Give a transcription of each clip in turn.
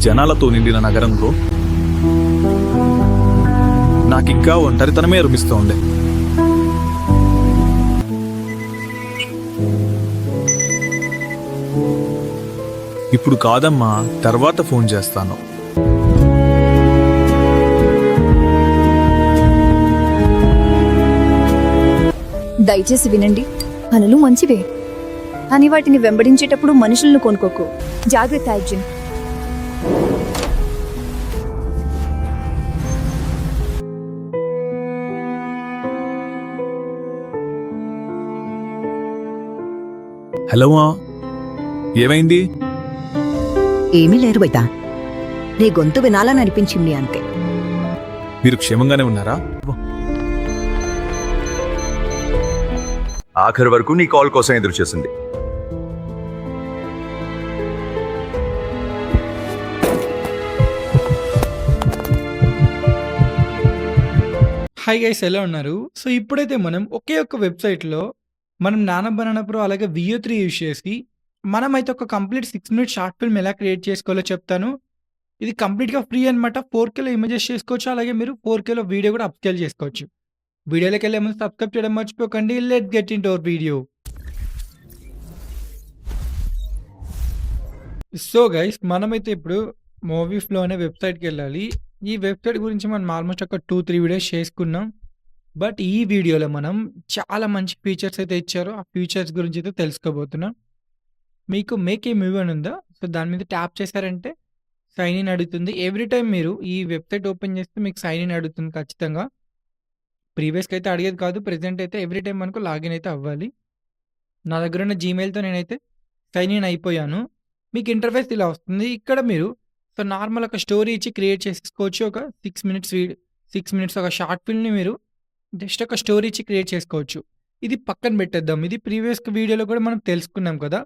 జనాలతో నిండిన నగరంలో నాకింకా ఒంటరితనమే అనిపిస్తోంది. ఇప్పుడు కాదమ్మా, తర్వాత ఫోన్ చేస్తాను. దయచేసి వినండి, పనులు మంచివే, కానీ వాటిని వెంబడించేటప్పుడు మనుషులను కొనుక్కోకు. జాగ్రత్త అర్జున్. హలో మా, ఏమైంది? ఏమీ లేరు బయట, నీ గొంతు వినాలని అనిపించింది అంతే. మీరు క్షేమంగానే ఉన్నారా? ఆఖరి వరకు నీ కాల్ కోసం ఎదురు చేసింది. హాయ్ గైస్, ఎలా ఉన్నారు? సో ఇప్పుడైతే మనం ఒకే ఒక్క వెబ్సైట్లో మనం నానో బనానా ప్రో అలాగే VO3 యూజ్ చేసి మనమైతే ఒక కంప్లీట్ 6 మినిట్స్ షార్ట్ ఫిల్మ్ ఎలా క్రియేట్ చేసుకోవాలో చెప్తాను. ఇది కంప్లీట్గా ఫ్రీ అనమాట. 4Kలో ఇమేజెస్ చేసుకోవచ్చు, అలాగే మీరు 4Kలో వీడియో కూడా అప్స్కేల్ చేసుకోవచ్చు. వీడియోలోకి వెళ్ళే ముందు సబ్స్క్రైబ్ చేయడం మర్చిపోకండి. Let get in to our video. So guys, మనమైతే ఇప్పుడు మూవీ ఫ్లో అనే వెబ్సైట్కి వెళ్ళాలి. ఈ వెబ్సైట్ గురించి మనం ఆల్మోస్ట్ ఒక 2-3 వీడియోస్ చేసుకున్నాం. బట్ ఈ వీడియోలో మనం చాలా మంచి ఫీచర్స్ అయితే ఇచ్చారు. ఆ ఫీచర్స్ గురించి అయితే తెలుసుకోబోతున్నాం. మీకు మేక్ ఏ మూవీ అని ఉందా? సో దాని మీద ట్యాప్ చేశారంటే సైన్ ఇన్ అడుగుతుంది. ఎవ్రీ టైం మీరు ఈ వెబ్సైట్ ఓపెన్ చేస్తే మీకు సైన్ ఇన్ అడుగుతుంది ఖచ్చితంగా. ప్రీవియస్‌గా అయితే అడిగేది కాదు. ప్రెజెంట్ అయితే ఎవ్రీ టైం మనకు లాగిన్ అయితే అవ్వాలి. నా దగ్గర ఉన్న జీమెయిల్‌తో నేనైతే సైన్ ఇన్ అయిపోయాను. మీకు ఇంటర్ఫేస్ ఇలా వస్తుంది. ఇక్కడ మీరు సో నార్మల్ ఒక స్టోరీ ఇచ్చి క్రియేట్ చేసేసుకోవచ్చు. ఒక 6 మినిట్స్ ఒక షార్ట్ ఫిల్మ్‌ని మీరు జస్ట్ ఒక స్టోరీ ఇచ్చి క్రియేట్ చేసుకోవచ్చు. ఇది పక్కన పెట్టేద్దాం. ఇది ప్రీవియస్ వీడియోలో కూడా మనం తెలుసుకున్నాం కదా.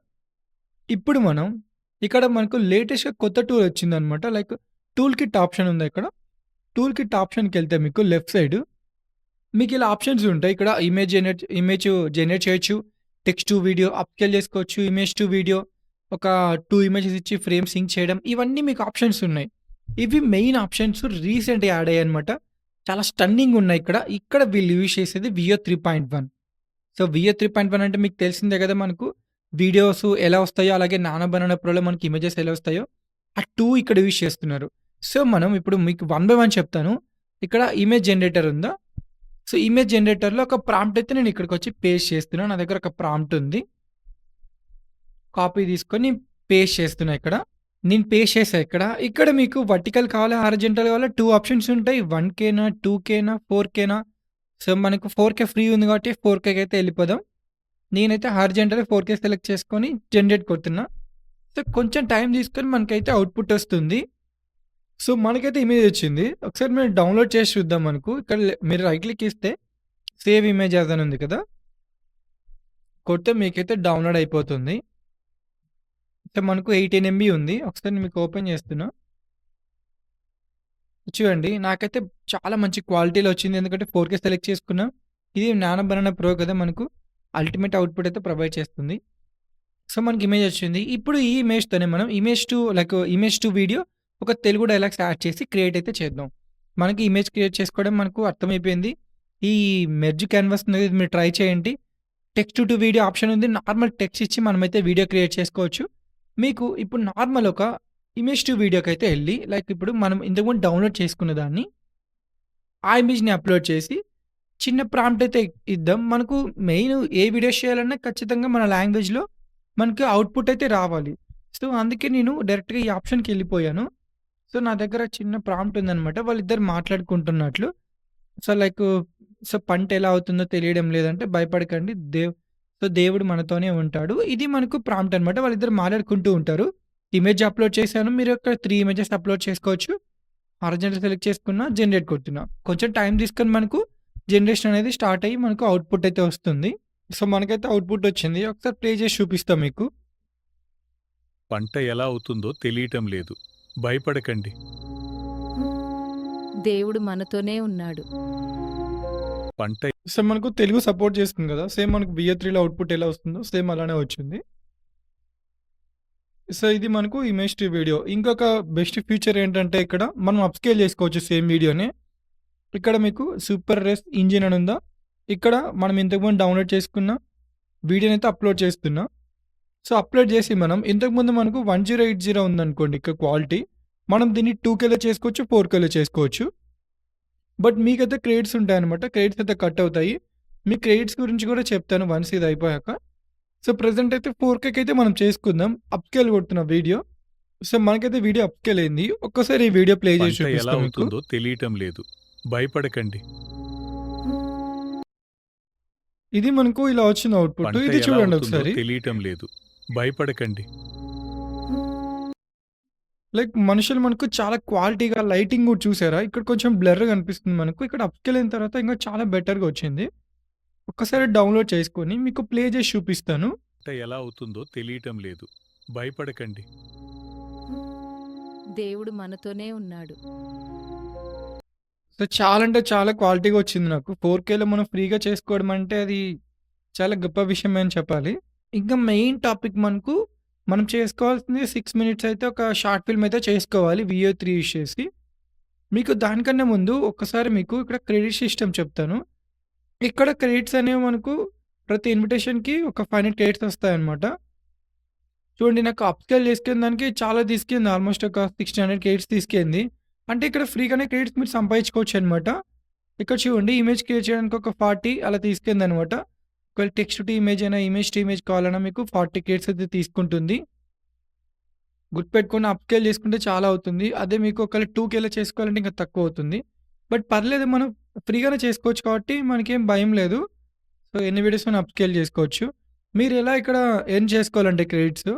ఇప్పుడు మనం ఇక్కడ మనకు లేటెస్ట్‌గా కొత్త టూల్ వచ్చిందనమాట. లైక్ టూల్ కిట్ ఆప్షన్ ఉంది ఇక్కడ. టూల్ కిట్ ఆప్షన్‌కి వెళ్తే మీకు లెఫ్ట్ సైడ్ మీకు ఇలా ఆప్షన్స్ ఉంటాయి. ఇక్కడ ఇమేజ్ జనరేట్ చేయొచ్చు, టెక్స్ట్ టు వీడియో అప్స్కేల్ చేసుకోవచ్చు, ఇమేజ్ టు వీడియో, ఒక 2 ఇమేజెస్ ఇచ్చి ఫ్రేమ్ సింక్ చేయడం, ఇవన్నీ మీకు ఆప్షన్స్ ఉన్నాయి. ఇవి మెయిన్ ఆప్షన్స్ రీసెంట్‌గా యాడ్ అయ్యాయి అనమాట. చాలా స్టన్నింగ్ ఉన్నాయి ఇక్కడ. ఇక్కడ వీళ్ళు యూజ్ చేసేది VO 3.1. సో VO 3.1 అంటే మీకు తెలిసిందే కదా, మనకు వీడియోస్ ఎలా వస్తాయో అలాగే నానో బనానా ప్రోలో మనకి ఇమేజెస్ ఎలా వస్తాయో ఆ 2 ఇక్కడ యూజ్ చేస్తున్నారు. సో మనం ఇప్పుడు మీకు 1 బై 1 చెప్తాను. ఇక్కడ ఇమేజ్ జనరేటర్ ఉందా? సో ఇమేజ్ జనరేటర్లో ఒక ప్రాంప్ట్ అయితే నేను ఇక్కడికి వచ్చి పేస్ట్ చేస్తున్నాను. నా దగ్గర ఒక ప్రాంప్ట్ ఉంది. కాపీ తీసుకొని పేస్ట్ చేస్తున్నా ఇక్కడ. నేను పేస్ట్ చేసా ఇక్కడ. ఇక్కడ మీకు వర్టికల్ కావాలా, హారిజాంటల్ కావాలా, 2 ఆప్షన్స్ ఉంటాయి. 1Kనా, 2Kనా, 4Kనా. సో మనకు 4K ఫ్రీ ఉంది కాబట్టి 4Kకి అయితే వెళ్ళిపోదాం. నేనైతే హారిజాంటల్ 4K సెలెక్ట్ చేసుకొని జనరేట్ కొడుతున్నా. సో కొంచెం టైం తీసుకొని మనకైతే అవుట్పుట్ వస్తుంది. సో మనకైతే ఇమేజ్ వచ్చింది. ఒకసారి మీరు డౌన్లోడ్ చేసి చూద్దాం. మనకు ఇక్కడ మీరు రైట్ క్లిక్ ఇస్తే సేవ్ ఇమేజ్ యాజ్ అని ఉంది కదా, కొడితే మీకైతే డౌన్లోడ్ అయిపోతుంది. సో మనకు 18 MB ఉంది. ఒకసారి మీకు ఓపెన్ చేస్తున్నా. చూడండి, నాకైతే చాలా మంచి క్వాలిటీలో వచ్చింది. ఎందుకంటే 4K సెలెక్ట్ చేసుకున్నా. ఇది నానో బనానా ప్రో కదా, మనకు అల్టిమేట్ అవుట్పుట్ అయితే ప్రొవైడ్ చేస్తుంది. సో మనకి ఇమేజ్ వచ్చింది. ఇప్పుడు ఈ ఇమేజ్‌తోనే మనం ఇమేజ్ టు వీడియో ఒక తెలుగు డైలాగ్స్ యాడ్ చేసి క్రియేట్ అయితే చేద్దాం. మనకి ఇమేజ్ క్రియేట్ చేసుకోవడం మనకు అర్థమైపోయింది. ఈ మెర్జ్ క్యాన్వాస్ అనేది మీరు ట్రై చేయండి. టెక్స్ట్ టు వీడియో ఆప్షన్ ఉంది. నార్మల్ టెక్స్ట్ ఇచ్చి మనమైతే వీడియో క్రియేట్ చేసుకోవచ్చు. మీకు ఇప్పుడు నార్మల్ ఒక ఇమేజ్ టు వీడియోకి అయితే వెళ్ళి, లైక్ ఇప్పుడు మనం ఇంతకుముందు డౌన్లోడ్ చేసుకున్న దాన్ని ఆ ఇమేజ్‌ని అప్లోడ్ చేసి చిన్న ప్రాంప్ట్ అయితే ఇద్దాం. మనకు మెయిన్ ఏ వీడియోస్ చేయాలన్నా ఖచ్చితంగా మన లాంగ్వేజ్‌లో మనకు అవుట్పుట్ అయితే రావాలి. సో అందుకే నేను డైరెక్ట్‌గా ఈ ఆప్షన్‌కి వెళ్ళిపోయాను. సో నా దగ్గర చిన్న ప్రాంప్ట్ ఉందనమాట. వాళ్ళిద్దరు మాట్లాడుకుంటున్నట్లు. సో సో పంట ఎలా అవుతుందో తెలియడం లేదంటే భయపడకండి. దేవుడు మనతోనే ఉంటాడు. ఇది మనకు ప్రాంప్ట్ అనమాట. వాళ్ళిద్దరు మాట్లాడుకుంటూ ఉంటారు. ఇమేజ్ అప్లోడ్ చేశాను. మీరు ఒక 3 ఇమేజెస్ అప్లోడ్ చేసుకోవచ్చు. హారిజాంటల్ సెలెక్ట్ చేసుకున్నా, జనరేట్ కొడుతున్నా. కొంచెం టైం తీసుకొని మనకు జనరేషన్ అనేది స్టార్ట్ అయ్యి మనకు అవుట్పుట్ అయితే వస్తుంది. సో మనకైతే అవుట్పుట్ వచ్చింది. ఒకసారి ప్లే చేసి చూపిస్తాం మీకు. పంట ఎలా అవుతుందో తెలియటం లేదు, భయపడకండి. దేవుడు మనతోనే ఉన్నాడు. పంట సో మనకు తెలుగు సపోర్ట్ చేస్తుంది కదా. సేమ్ మనకు VO3లో అవుట్పుట్ ఎలా వస్తుందో సేమ్ అలానే వచ్చింది. సో, ఇది మనకు ఇమేజ్ టు వీడియో. ఇంకొక బెస్ట్ ఫీచర్ ఏంటంటే ఇక్కడ మనం అప్‌స్కేల్ చేసుకోవచ్చు సేమ్ వీడియోని. ఇక్కడ మీకు సూపర్ రెస్ ఇంజిన్ అని ఉందా? ఇక్కడ మనం ఇంతకుముందు డౌన్‌లోడ్ చేసుకున్న వీడియోనైతే అప్‌లోడ్ చేస్తున్నా. సో, అప్‌లోడ్ చేసి మనం ఇంతకుముందు మనకు 1080 ఉందనుకోండి ఇక్కడ క్వాలిటీ. మనం దీన్ని 2కేలో చేసుకోవచ్చు, 4కేలో చేసుకోవచ్చు. బట్ మీకైతే క్రెడిట్స్ ఉంటాయన్నమాట. క్రెడిట్స్ అయితే కట్ అవుతాయి. మీ క్రెడిట్స్ గురించి కూడా చెప్తాను వన్స్ ఇది అయిపోయాక. సో, ప్రెజెంట్ అయితే 4కేకి అయితే మనం చేసుకుందాం. అప్‌స్కేల్ కొడుతున్న వీడియో. సో, మనకైతే వీడియో అప్‌స్కేల్ అయింది. ఒక్కసారి ఈ వీడియో ప్లే చేసి పంట ఎలా చూపిస్తా మీకు. అవుతుందో తెలియటం లేదు. భయపడకండి. ఇది మనకు ఇలా వచ్చింది అవుట్‌పుట్. పంట ఇది ఎలా చూడండి అవుతుందో ఒకసారి. తెలియటం లేదు. భయపడకండి. లైక్ మనుషులు మనకు చాలా క్వాలిటీగా లైటింగ్ కూడా చూసారా? ఇక్కడ కొంచెం బ్లర్‌గా అనిపిస్తుంది మనకు. ఇక్కడ అప్‌స్కేల్ అయిన తర్వాత ఇంకా చాలా బెటర్‌గా వచ్చింది. ఒక్కసారి డౌన్‌లోడ్ చేసుకొని మీకు ప్లే చేసి చూపిస్తాను. పంట ఎలా అవుతుందో తెలియటం లేదు. భయపడకండి. దేవుడు మనతోనే ఉన్నాడు. సో, చాలా అంటే చాలా క్వాలిటీగా వచ్చింది నాకు. 4కేలో మనం ఫ్రీగా చేసుకోవడం అంటే అది చాలా గొప్ప విషయమే అని చెప్పాలి. ఇంకా మెయిన్ టాపిక్ మనకు మనం చేసుకోవాల్సింది 6 మినిట్స్ అయితే ఒక షార్ట్ ఫిల్మ్ అయితే చేసుకోవాలి VO3 యూజ్ చేసి. మీకు దానికన్నా ముందు ఒక్కసారి మీకు ఇక్కడ క్రెడిట్ సిస్టమ్ చెప్తాను. ఇక్కడ క్రెడిట్స్ అనేవి మనకు ప్రతి ఇన్విటేషన్‌కి ఒక 500 క్రెడిట్స్ వస్తాయన్నమాట. చూడండి నాకు అప్‌స్కేల్ చేసుకునే దానికి చాలా తీసుకుంది. ఆల్మోస్ట్ ఒక 1600 క్రెడిట్స్ తీసుకుంది. అంటే ఇక్కడ ఫ్రీగానే క్రెడిట్స్ మీరు సంపాదించుకోవచ్చనమాట. ఇక్కడ చూడండి ఇమేజ్ క్రియేట్ చేయడానికి ఒక 40 అలా తీసుకుందనమాట. ఒకవేళ టెక్స్ట్ టు ఇమేజ్ అయినా, ఇమేజ్ టు ఇమేజ్ కావాలన్నా మీకు 40 క్రెడిట్స్ అయితే తీసుకుంటుంది. గుర్తుపెట్టుకొని అప్‌స్కేల్ చేసుకుంటే చాలా అవుతుంది. అదే మీకు ఒకవేళ 2కేలో చేసుకోవాలంటే ఇంకా తక్కువ అవుతుంది. బట్ పర్లేదు మనం ఫ్రీగానే చేసుకోవచ్చు కాబట్టి మనకేం భయం లేదు. సో, ఎన్ని వీడియోస్ అయినా అప్‌స్కేల్ చేసుకోవచ్చు. మీరు ఎలా ఇక్కడ ఎర్న్ చేసుకోవాలంటే క్రెడిట్స్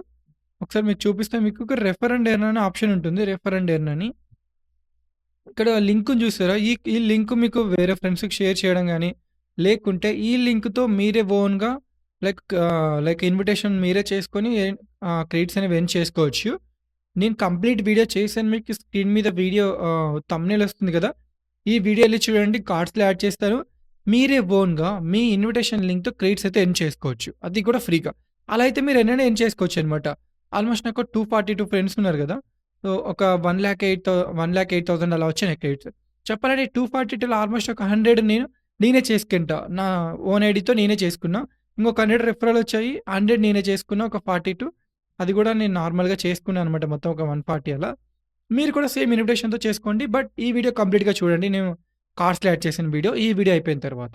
ఒకసారి మీకు చూపిస్తే మీకు ఒక రెఫర్ అండ్ ఎర్న్ అనే ఆప్షన్ ఉంటుంది. రెఫర్ అండ్ ఎర్న్ అని. ఇక్కడ లింక్‌ని చూసారా? ఈ ఈ లింక్ మీకు వేరే ఫ్రెండ్స్‌కి షేర్ చేయడం గాని, లేకుంటే ఈ లింక్‌తో మీరే ఓన్‌గా లైక్ ఇన్విటేషన్ మీరే చేసుకొని క్రెడిట్స్ అనేవి ఎర్న్ చేసుకోవచ్చు. నేను కంప్లీట్ వీడియో చేశాను. మీకు స్క్రీన్ మీద వీడియో థంబ్‌నెయిల్ వస్తుంది కదా! ఈ వీడియో ఎళ్లి చూడండి. కార్డ్స్‌లో యాడ్ చేస్తాను. మీరే ఓన్‌గా మీ ఇన్విటేషన్ లింక్‌తో క్రెడిట్స్ అయితే ఎర్న్ చేసుకోవచ్చు. అది కూడా ఫ్రీగా. అలా అయితే మీరు ఎన్నైనా ఎర్న్ చేసుకోవచ్చనమాట. ఆల్మోస్ట్ నాకు 242 ఫ్రెండ్స్ ఉన్నారు కదా! సో, ఒక 1,08,000 అలా వచ్చినాయి క్రెడిట్స్. చెప్పాలంటే 242లో ఆల్మోస్ట్ ఒక 100 నేనే చేసుకుంటా. నా ఓన్ ఐడీతో నేనే చేసుకున్నా. ఇంకొక 100 రిఫరల్ వచ్చాయి. 100 నేనే చేసుకున్నా. ఒక 42 అది కూడా నేను నార్మల్‌గా చేసుకున్నాను అనమాట. మొత్తం ఒక 140 అలా. మీరు కూడా సేమ్ ఇన్విటేషన్‌తో చేసుకోండి. బట్ ఈ వీడియో కంప్లీట్‌గా చూడండి. నేను కార్డ్స్‌లో యాడ్ చేసిన వీడియో. ఈ వీడియో అయిపోయిన తర్వాత.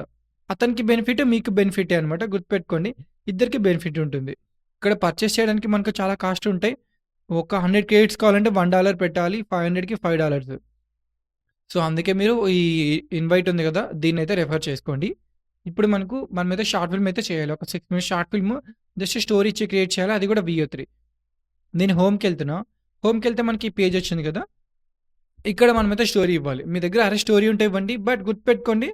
అతనికి బెనిఫిట్, మీకు బెనిఫిటే అనమాట. గుర్తుపెట్టుకోండి. ఇద్దరికీ బెనిఫిట్ ఉంటుంది. ఇక్కడ పర్చేస్ చేయడానికి మనకు చాలా కాస్ట్ ఉంటాయి. ఒక 100 క్రెడిట్స్ కావాలంటే $1 పెట్టాలి. 500కి $5. సో, అందుకే మీరు ఈ ఇన్వైట్ ఉంది కదా! దీన్నైతే రెఫర్ చేసుకోండి. ఇప్పుడు మనమైతే షార్ట్ ఫిల్మ్ అయితే చేయాలి. ఒక 6 minutes short film just story ఇచ్చి క్రియేట్ చేయాలి. అది కూడా VO3. నేను హోమ్‌కెళ్తున్నా. హోమ్‌కెళ్తే మనకి ఈ పేజ్ వచ్చింది కదా! ఇక్కడ మనమైతే స్టోరీ ఇవ్వాలి. మీ దగ్గర అరే స్టోరీ ఉంటే ఇవ్వండి. బట్ గుర్తుపెట్టుకోండి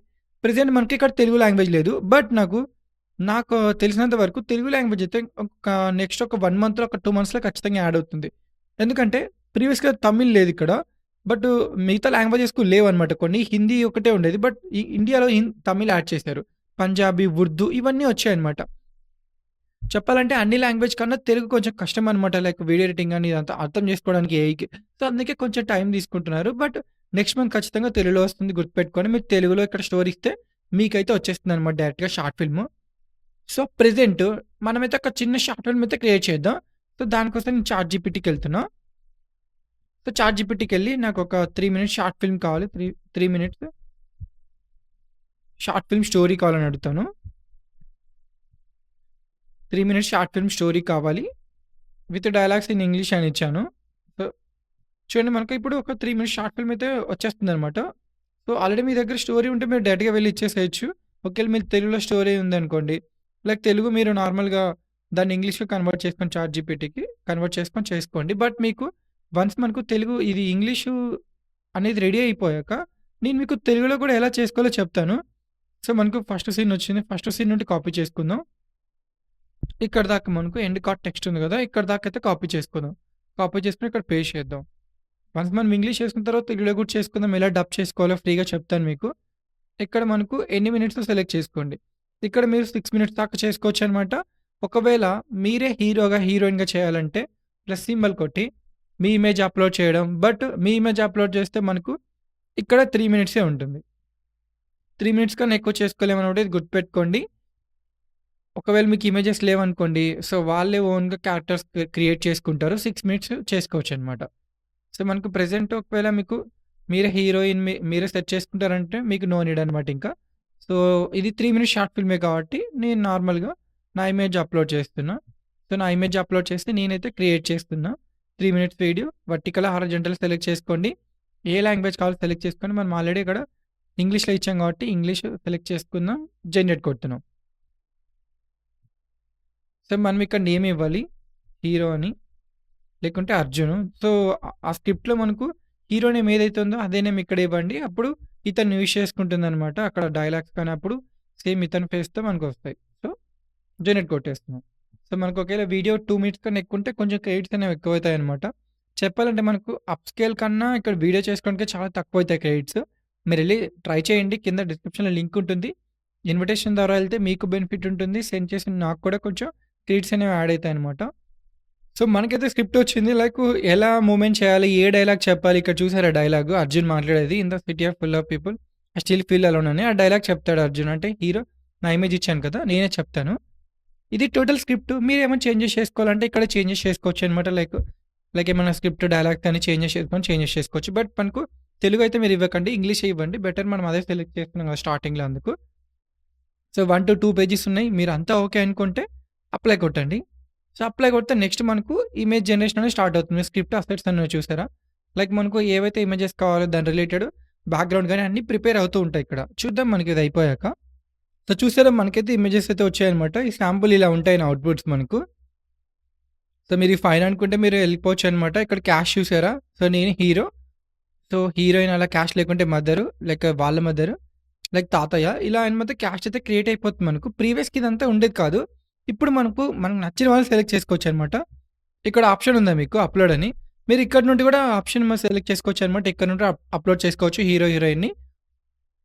ప్రెజెంట్ మనకి ఇక్కడ తెలుగు లాంగ్వేజ్ లేదు. బట్ నాకు తెలిసినంత వరకు తెలుగు లాంగ్వేజ్ అయితే ఒక నెక్స్ట్ ఒక 1 మంత్‌లో, ఒక 2 మంత్స్‌లో ఖచ్చితంగా యాడ్ అవుతుంది. ఎందుకంటే ప్రీవియస్‌గా తమిళ్ లేదు ఇక్కడ. బట్ మిగతా లాంగ్వేజెస్ కూడా లేవన్నమాట కొన్ని. హిందీ ఒకటే ఉండేది. బట్ ఈ ఇండియాలో తమిళ్ యాడ్ చేశారు. పంజాబీ, ఉర్దూ ఇవన్నీ వచ్చాయన్నమాట. చెప్పాలంటే అన్ని లాంగ్వేజ్ కన్నా తెలుగు కొంచెం కష్టం అనమాట. లైక్ వీడియో ఎడిటింగ్ అని ఇదంతా అర్థం చేసుకోవడానికి ఏఐకి. సో, అందుకే కొంచెం టైం తీసుకుంటున్నారు. బట్ నెక్స్ట్ మంత్ ఖచ్చితంగా తెలుగులో వస్తుంది. గుర్తుపెట్టుకోండి. మీరు తెలుగులో ఇక్కడ స్టోరీ ఇస్తే మీకైతే వచ్చేస్తుందన్నమాట డైరెక్ట్‌గా షార్ట్ ఫిల్మ్. సో, ప్రెజెంట్ మనమైతే ఒక చిన్న షార్ట్ ఫిల్మ్ అయితే క్రియేట్ చేద్దాం. సో, దానికోసం నేను చాట్‌జీపీటీకెళ్తున్నా. సో, చాట్‌జీపీటీకెళ్ళి నాకొక 3 మినిట్స్ షార్ట్ ఫిల్మ్ కావాలి. 3 మినిట్స్ షార్ట్ ఫిల్మ్ స్టోరీ కావాలని అడుగుతాను. 3 మినిట్స్ షార్ట్ ఫిల్మ్ స్టోరీ కావాలి. విత్ డైలాగ్స్ ఇన్ ఇంగ్లీష్ అని ఇచ్చాను. సో, చూడండి మనకు ఇప్పుడు ఒక 3 మినిట్స్ షార్ట్ ఫిల్మ్ అయితే వచ్చేస్తుందనమాట. సో, ఆల్రెడీ మీ దగ్గర స్టోరీ ఉంటే మీరు డైరెక్ట్‌గా వెళ్లి ఇచ్చేసేయొచ్చు. ఒకవేళ మీకు తెలుగులో స్టోరీ ఉందనుకోండి, లైక్ తెలుగు మీరు నార్మల్‌గా దాన్ని ఇంగ్లీష్‌లో కన్వర్ట్ చేసుకొని చాట్‌జీపీటీకి కన్వర్ట్ చేసుకొని చేసుకోండి. బట్ మీకు వన్స్ మనకు తెలుగు ఇది ఇంగ్లీషు అనేది రెడీ అయిపోయాక నేను మీకు తెలుగులో కూడా ఎలా చేసుకోవాలో చెప్తాను. సో, మనకు ఫస్ట్ సీన్ వచ్చింది. ఫస్ట్ సీన్ నుండి కాపీ చేసుకుందాం. ఇక్కడ దాకా మనకు ఎండ్ కార్డ్ టెక్స్ట్ ఉంది కదా! ఇక్కడ దాకా అయితే కాపీ చేసుకుందాం. కాపీ చేసుకొని ఇక్కడ పేస్ట్ చేద్దాం. వన్స్ మనం ఇంగ్లీష్ చేసుకున్న తర్వాత తెలుగులో కూడా చేసుకుందాం. ఎలా డబ్ చేసుకోవాలో ఫ్రీగా చెప్తాను మీకు. ఇక్కడ మనకు ఎన్ని మినిట్సో సెలెక్ట్ చేసుకోండి. ఇక్కడ మీరు 6 మినిట్స్ దాకా చేసుకోవచ్చనమాట. ఒకవేళ మీరే హీరోగా, హీరోయిన్‌గా చేయాలంటే ప్లస్ సింబల్ కొట్టి మీ ఇమేజ్ అప్లోడ్ చేయడం. బట్ మీ ఇమేజ్ అప్లోడ్ చేస్తే మనకు ఇక్కడ 3 మినిట్సే ఉంటుంది. 3 మినిట్స్ కన్నా ఎక్కువ చేసుకోలేమన్నమాట. ఇది గుర్తుపెట్టుకోండి. ఒకవేళ మీకు ఇమేజెస్ లేవనుకోండి, సో వాళ్ళే ఓన్‌గా క్యారెక్టర్స్ క్రియేట్ చేసుకుంటారు. 6 మినిట్స్ చేసుకోవచ్చనమాట. సో మనకు ప్రెజెంట్ ఒకవేళ మీకు మీరే హీరోయిన్ మీరే సెట్ చేసుకుంటారంటే మీకు నో నీడ్ అనమాట ఇంకా. సో ఇది 3 మినిట్స్ షార్ట్ ఫిల్మే కాబట్టి నేను నార్మల్‌గా నా ఇమేజ్ అప్లోడ్ చేస్తున్నా. సో నా ఇమేజ్ అప్లోడ్ చేస్తే నేనైతే క్రియేట్ చేస్తున్నా. 3 minutes video vertical, horizontal select చేసుకోండి. ఏ లాంగ్వేజ్ కావాలో సెలెక్ట్ చేసుకొని మనం ఆల్రెడీ ఇక్కడ ఇంగ్లీష్‌లో ఇచ్చాం కాబట్టి ఇంగ్లీష్ సెలెక్ట్ చేసుకుందాం. జనరేట్ కొడుతున్నాం. సో మనం ఇక్కడ నేమ్ ఇవ్వాలి. హీరో అని లేకుంటే అర్జును. సో ఆ స్క్రిప్ట్‌లో మనకు హీరో నేమ్ ఏదైతే ఉందో అదే నేమ్ ఇక్కడ ఇవ్వండి. అప్పుడు ఇతను యూజ్ చేసుకుంటుందనమాట. అక్కడ డైలాగ్స్ కానీ అప్పుడు సేమ్ ఇతని ఫేస్‌తో మనకొస్తాయి. So generate కొట్టేస్తున్నాం. సో మనకు ఒకవేళ వీడియో 2 మినిట్స్ కన్నా ఎక్కువ ఉంటే కొంచెం క్రెడిట్స్ అనేవి ఎక్కువవుతాయన్నమాట. చెప్పాలంటే మనకు అప్ స్కేల్ కన్నా ఇక్కడ వీడియో చేసుకోవడానికే చాలా తక్కువవుతాయి క్రెడిట్స్. మీరెళ్లి ట్రై చేయండి. కింద డిస్క్రిప్షన్‌లో లింక్ ఉంటుంది. ఇన్విటేషన్ ద్వారా వెళ్తే మీకు బెనిఫిట్ ఉంటుంది. సెండ్ చేసిన నాకు కూడా కొంచెం క్రెడిట్స్ అనేవి యాడ్ అయితాయన్నమాట. సో మనకైతే స్క్రిప్ట్ వచ్చింది. లైక్ ఎలా మూవ్‌మెంట్ చేయాలి, ఏ డైలాగ్ చెప్పాలి. ఇక్కడ చూసారా డైలాగు అర్జున్ మాట్లాడేది. In the city of full of people I still feel alone అని ఆ డైలాగ్ చెప్తాడు అర్జున్. అంటే హీరో నా ఇమేజ్ ఇచ్చాను కదా! నేనే చెప్తాను. ఇది టోటల్ స్క్రిప్ట్. మీరేమైనా చేంజెస్ చేసుకోవాలంటే ఇక్కడ చేంజెస్ చేసుకోవచ్చు అనమాట. లైక్ ఏమైనా స్క్రిప్ట్ డైలాగ్స్ కానీ చేంజెస్ చేసుకోవచ్చు. బట్ మనకు తెలుగు అయితే మీరు ఇవ్వకండి. ఇంగ్లీషే ఇవ్వండి. బెటర్ మనం అదే సెలెక్ట్ చేసుకున్నాం కదా స్టార్టింగ్‌లో అందుకు. సో 1-2 పేజెస్ ఉన్నాయి. మీరు అంతా ఓకే అనుకుంటే అప్లై కొట్టండి. సో అప్లై కొడితే నెక్స్ట్ మనకు ఇమేజ్ జనరేషన్ అనేది స్టార్ట్ అవుతుంది. స్క్రిప్ట్ అసెట్స్ అనేవి చూసారా? లైక్ మనకు ఏవైతే ఇమేజెస్ కావాలో దాని రిలేటెడ్ బ్యాక్‌గ్రౌండ్ గాని అన్నీ ప్రిపేర్ అవుతూ ఉంటాయి ఇక్కడ. చూద్దాం మనకి ఇది అయిపోయాక. సో చూసారా మనకైతే ఇమేజెస్ అయితే వచ్చాయన్నమాట. ఈ శాంపుల్ ఇలా ఉంటాయి నా అవుట్‌పుట్స్ మనకు. సో మీరు ఈ ఫైన్ అనుకుంటే మీరు వెళ్ళిపోవచ్చు అనమాట. ఇక్కడ క్యాష్ చూసారా? సో నేను హీరో. సో హీరోయిన్ అలా క్యాష్ లేకుంటే మదరు, లైక్ వాళ్ళ మదరు, లైక్ తాతయ్య ఇలా అనమాట. క్యాష్ అయితే క్రియేట్ అయిపోతుంది మనకు. ప్రీవియస్‌కి ఇదంతా ఉండేది కాదు. ఇప్పుడు మనకు నచ్చిన వాళ్ళని సెలెక్ట్ చేసుకోవచ్చు అనమాట. ఇక్కడ ఆప్షన్ ఉందా మీకు అప్‌లోడ్ అని. మీరు ఇక్కడ నుండి కూడా ఆప్షన్ సెలెక్ట్ చేసుకోవచ్చు అనమాట. ఇక్కడ నుండి అప్‌లోడ్ చేసుకోవచ్చు హీరో, హీరోయిన్‌ని.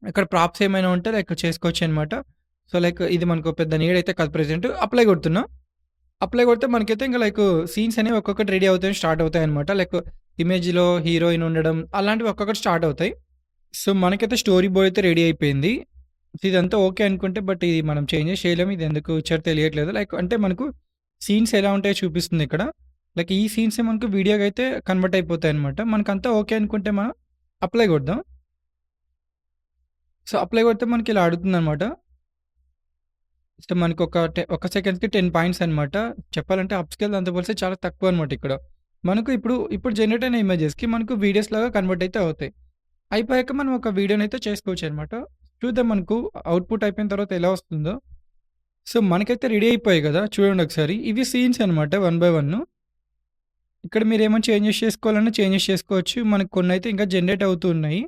ఇక్కడ ప్రాప్స్ ఏమైనా ఉంటే లైక్ చేసుకోవచ్చు అనమాట. సో లైక్ ఇది మనకు పెద్ద నీడ్ అయితే కాదు ప్రెజెంట్. అప్లై కొడుతున్నా. అప్లై కొడితే మనకైతే ఇంకా లైక్ సీన్స్ అనేవి ఒక్కొక్కటి రెడీ అవుతాయి, స్టార్ట్ అవుతాయన్నమాట. లైక్ ఇమేజ్‌లో హీరోయిన్ ఉండడం అలాంటివి ఒక్కొక్కటి స్టార్ట్ అవుతాయి. సో మనకైతే స్టోరీ బోర్డ్ అయితే రెడీ అయిపోయింది. ఇదంతా ఓకే అనుకుంటే బట్ ఇది మనం చేంజెస్ చేయలేము. ఇది ఎందుకు ఇచ్చారో తెలియట్లేదు. లైక్ అంటే మనకు సీన్స్ ఎలా ఉంటాయో చూపిస్తుంది ఇక్కడ. లైక్ ఈ సీన్సే మనకు వీడియోకి అయితే కన్వర్ట్ అయిపోతాయన్నమాట. మనకంతా ఓకే అనుకుంటే మనం అప్లై కొడదాం. సో అప్లై కొడితే మనకి ఇలా అడుగుతుందన్నమాట. సో మనకి ఒక సెకండ్స్‌కి 10 పాయింట్స్ అనమాట. చెప్పాలంటే అప్ స్కేల్ దాంతో పోలిస్తే చాలా తక్కువ అనమాట ఇక్కడ. మనకు ఇప్పుడు జనరేట్ అయిన ఇమేజెస్‌కి మనకు వీడియోస్ లాగా కన్వర్ట్ అయితే అవుతాయి. అయిపోయాక మనం ఒక వీడియోని అయితే చేసుకోవచ్చు అనమాట. చూద్దాం మనకు అవుట్‌పుట్ అయిపోయిన తర్వాత ఎలా వస్తుందో. సో మనకైతే రెడీ అయిపోయాయి కదా! చూడండి ఒకసారి. ఇవి సీన్స్ అనమాట 1 బై 1. ఇక్కడ మీరేమైనా చేంజెస్ చేసుకోవాలన్నా చేంజెస్ చేసుకోవచ్చు. మనకు కొన్నైతే ఇంకా జనరేట్ అవుతూ ఉన్నాయి.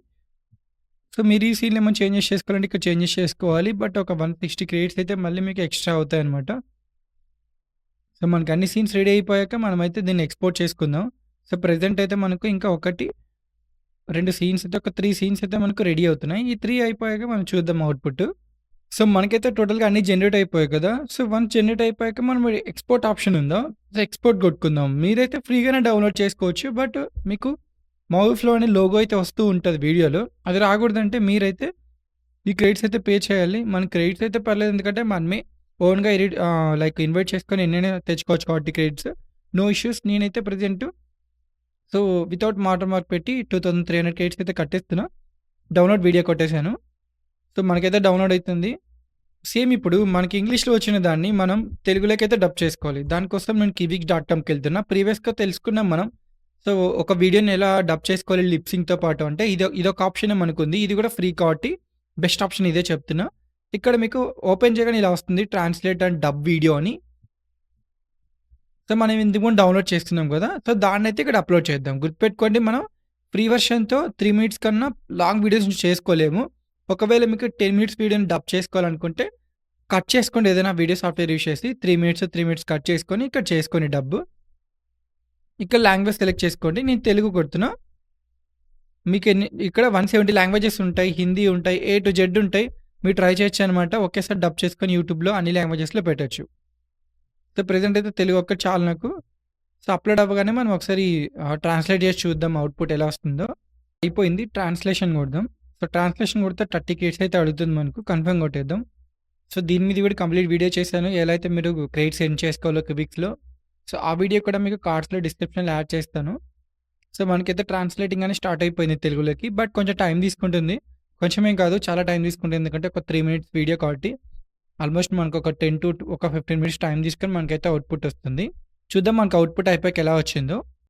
సో మీరు ఈ సీన్‌లో ఏమైనా చేంజెస్ చేసుకోవాలంటే ఇక్కడ చేంజెస్ చేసుకోవాలి. బట్ ఒక 160 క్రెడిట్స్ అయితే మళ్ళీ మీకు ఎక్స్ట్రా అవుతాయన్నమాట. సో మనకు అన్ని సీన్స్ రెడీ అయిపోయాక మనమైతే దీన్ని ఎక్స్‌పోర్ట్ చేసుకుందాం. సో ప్రెజెంట్ అయితే మనకు ఇంకా 2 సీన్స్ అయితే ఒక 3 సీన్స్ అయితే మనకు రెడీ అవుతున్నాయి. ఈ 3 అయిపోయాక మనం చూద్దాం అవుట్‌పుట్. సో మనకైతే టోటల్‌గా అన్నీ జనరేట్ అయిపోయాయి కదా! సో వన్స్ జనరేట్ అయిపోయాక మనం ఎక్స్‌పోర్ట్ ఆప్షన్ ఉందా? సో ఎక్స్‌పోర్ట్ కొట్టుకుందాం. మీరైతే ఫ్రీగానే డౌన్‌లోడ్ చేసుకోవచ్చు. బట్ మీకు మౌఫ్‌లో అనే లోగో అయితే వస్తూ ఉంటది వీడియోలో. అది రాకూడదంటే మీరైతే ఈ క్రెడిట్స్ అయితే పే చేయాలి. మన క్రెడిట్స్ అయితే పర్లేదు. ఎందుకంటే మనమే ఓన్‌గా లైక్ ఇన్వైట్ చేసుకొని ఎన్నైనా తెచ్చుకోవచ్చు కాబట్టి క్రెడిట్స్. No issues. నేనైతే present so without water mark పెట్టి 2300 క్రెడిట్స్ అయితే కట్టేస్తున్నా. డౌన్‌లోడ్ వీడియో కొట్టేసాను. సో మనకైతే డౌన్‌లోడ్ అయితుంది. సేమ్ ఇప్పుడు మనకి ఇంగ్లీష్‌లో వచ్చిన దాన్ని మనం తెలుగులోకైతే డబ్ చేసుకోవాలి. దానికోసం నేను quick.comకి వెళ్తున్నా. ప్రీవియస్‌గా తెలుసుకున్నాం మనం. సో ఒక వీడియోని ఎలా డబ్ చేసుకోవాలి లిప్ సింక్‌తో పాటు అంటే ఇదొక ఆప్షనే మనకుంది. ఇది కూడా ఫ్రీ కాబట్టి బెస్ట్ ఆప్షన్ ఇదే చెప్తున్నా. ఇక్కడ మీకు ఓపెన్ చేయగానే ఇలా వస్తుంది ట్రాన్స్లేట్ అండ్ డబ్ వీడియో అని. సో మనం ఇంతకుముందు డౌన్‌లోడ్ చేసుకున్నాం కదా! సో దాన్నైతే ఇక్కడ అప్‌లోడ్ చేద్దాం. గుర్తుపెట్టుకోండి మనం ఫ్రీ వెర్షన్‌తో 3 మినిట్స్ కన్నా లాంగ్ వీడియోస్ చేసుకోలేము. ఒకవేళ మీకు 10 మినిట్స్ వీడియోని డబ్ చేసుకోవాలనుకుంటే కట్ చేసుకోండి. ఏదైనా వీడియో సాఫ్ట్‌వేర్ యూజ్ చేసి 3 మినిట్స్ కట్ చేసుకొని ఇక్కడ చేసుకోండి డబ్. ఇక్కడ లాంగ్వేజ్ సెలెక్ట్ చేసుకోండి. నేను తెలుగు కొడుతున్నా. మీకు ఇక్కడ 170 లాంగ్వేజెస్ ఉంటాయి. హిందీ ఉంటాయి. ఏ టు జెడ్ ఉంటాయి. మీరు ట్రై చేయొచ్చు అనమాట. ఒకేసారి డబ్ చేసుకొని యూట్యూబ్‌లో అన్ని లాంగ్వేజెస్‌లో పెట్టొచ్చు. సో ప్రెజెంట్ అయితే తెలుగు ఒక్కటి చాలు నాకు. సో, అప్‌లోడ్ అవ్వగానే మనం ఒకసారి ట్రాన్స్‌లేట్ చేసి చూద్దాం అవుట్‌పుట్ ఎలా వస్తుందో. అయిపోయింది. ట్రాన్స్‌లేషన్ కొడదాం. సో, ట్రాన్స్‌లేషన్ కొడితే 30 క్రెడిట్స్ అయితే అడుగుతుంది మనకు. కన్ఫర్మ్ కొట్టేద్దాం. సో, దీని మీద కూడా కంప్లీట్ వీడియో చేశాను. ఎలా అయితే మీరు క్రెడిట్స్ ఎర్న్ చేసుకోవాలో క్విక్స్‌లో. సో, ఆ వీడియో కూడా మీకు కార్డ్స్‌లో డిస్క్రిప్షన్‌లో యాడ్ చేస్తాను. సో, మనకైతే ట్రాన్స్‌లేటింగ్ అనేది స్టార్ట్ అయిపోయింది తెలుగులోకి. బట్ కొంచెం టైం తీసుకుంటుంది. కొంచెమేం కాదు చాలా టైం తీసుకుంటుంది. ఎందుకంటే ఒక 3 మినిట్స్ వీడియో కాబట్టి ఆల్మోస్ట్ మనకు ఒక 10 టు ఒక 15 మినిట్స్ టైం తీసుకొని మనకైతే అవుట్‌పుట్ వస్తుంది. చూద్దాం మనకు అవుట్‌పుట్ అయిపోయాక ఎలా వచ్చిందో.